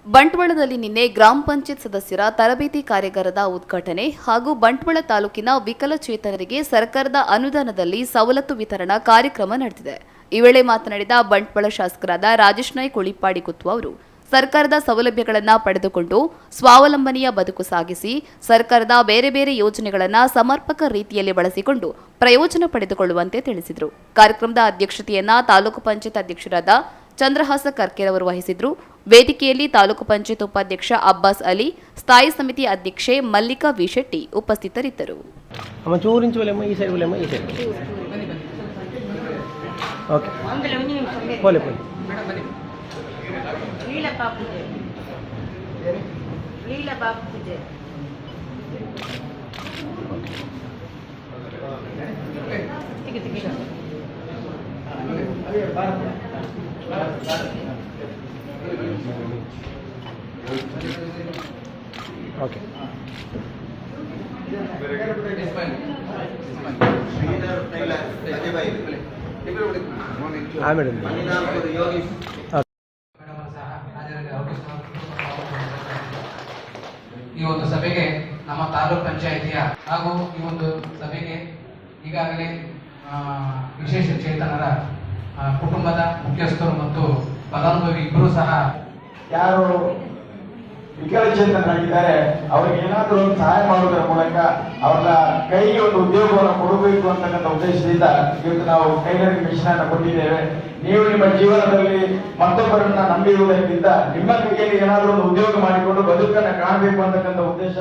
ಬಂಟ್ವಾಳದಲ್ಲಿ ನಿನ್ನೆ ಗ್ರಾಮ ಪಂಚಾಯತ್ ಸದಸ್ಯರ ತರಬೇತಿ ಕಾರ್ಯಾಗಾರದ ಉದ್ಘಾಟನೆ ಹಾಗೂ ಬಂಟ್ವಾಳ ತಾಲೂಕಿನ ವಿಕಲಚೇತನರಿಗೆ ಸರ್ಕಾರದ ಅನುದಾನದಲ್ಲಿ ಸವಲತ್ತು ವಿತರಣಾ ಕಾರ್ಯಕ್ರಮ ನಡೆದಿದೆ. ಈ ವೇಳೆ ಮಾತನಾಡಿದ ಬಂಟ್ವಾಳ ಶಾಸಕರಾದ ರಾಜೇಶ್ ನಾಯ್ಕ ಉಳಿಪಾಡಿ ಕುತ್ತು ಅವರು ಸರ್ಕಾರದ ಸೌಲಭ್ಯಗಳನ್ನು ಪಡೆದುಕೊಂಡು ಸ್ವಾವಲಂಬನೆಯ ಬದುಕು ಸಾಗಿಸಿ ಸರ್ಕಾರದ ಬೇರೆ ಬೇರೆ ಯೋಜನೆಗಳನ್ನು ಸಮರ್ಪಕ ರೀತಿಯಲ್ಲಿ ಬಳಸಿಕೊಂಡು ಪ್ರಯೋಜನ ಪಡೆದುಕೊಳ್ಳುವಂತೆ ತಿಳಿಸಿದರು. ಕಾರ್ಯಕ್ರಮದ ಅಧ್ಯಕ್ಷತೆಯನ್ನ ತಾಲೂಕು ಪಂಚಾಯತ್ ಅಧ್ಯಕ್ಷರಾದ ಚಂದ್ರಹಾಸ ಕರ್ಕೆರವರು ವಹಿಸಿದ್ರು. ವೇದಿಕೆಯಲ್ಲಿ ತಾಲೂಕು ಪಂಚಾಯತ್ ಉಪಾಧ್ಯಕ್ಷ ಅಬ್ಬಾಸ್ ಅಲಿ, ಸ್ಥಾಯಿ ಸಮಿತಿ ಅಧ್ಯಕ್ಷೆ ಮಲ್ಲಿಕಾ ವಿ ಶೆಟ್ಟಿ ಉಪಸ್ಥಿತರಿದ್ದರು. Okay. ಈ ಒಂದು ಸಭೆಗೆ ನಮ್ಮ ತಾಲೂಕು ಪಂಚಾಯಿತಿಯ ಹಾಗೂ ಈ ಒಂದು ಸಭೆಗೆ ಈಗಾಗಲೇ ವಿಶೇಷ ಚೇತನರ ಕುಟುಂಬದ ಮುಖ್ಯಸ್ಥರು ಮತ್ತು ಫಲಾನುಭವಿ ಇಬ್ಬರು ಸಹ ಯಾರು ವಿಕಲಚೇತನರಾಗಿದ್ದಾರೆ ಅವರಿಗೆ ಏನಾದರೂ ಒಂದು ಸಹಾಯ ಮಾಡುವುದರ ಮೂಲಕ ಅವರ ಕೈಗೆ ಒಂದು ಉದ್ಯೋಗವನ್ನು ಕೊಡಬೇಕು ಅಂತಕ್ಕಂಥ ಉದ್ದೇಶದಿಂದ ಇವತ್ತು ನಾವು ಕೈಗಾರಿಕೆ ಮಿಷನ್ ಅನ್ನು ಕೊಟ್ಟಿದ್ದೇವೆ. ನೀವು ನಿಮ್ಮ ಜೀವನದಲ್ಲಿ ಮತ್ತೊಬ್ಬರನ್ನ ನಂಬಿರುವುದಕ್ಕಿಂತ ನಿಮ್ಮ ಕೈಯಲ್ಲಿ ಏನಾದರೂ ಒಂದು ಉದ್ಯೋಗ ಮಾಡಿಕೊಂಡು ಬದುಕನ್ನು ಕಾಣಬೇಕು ಅಂತಕ್ಕಂಥ ಉದ್ದೇಶ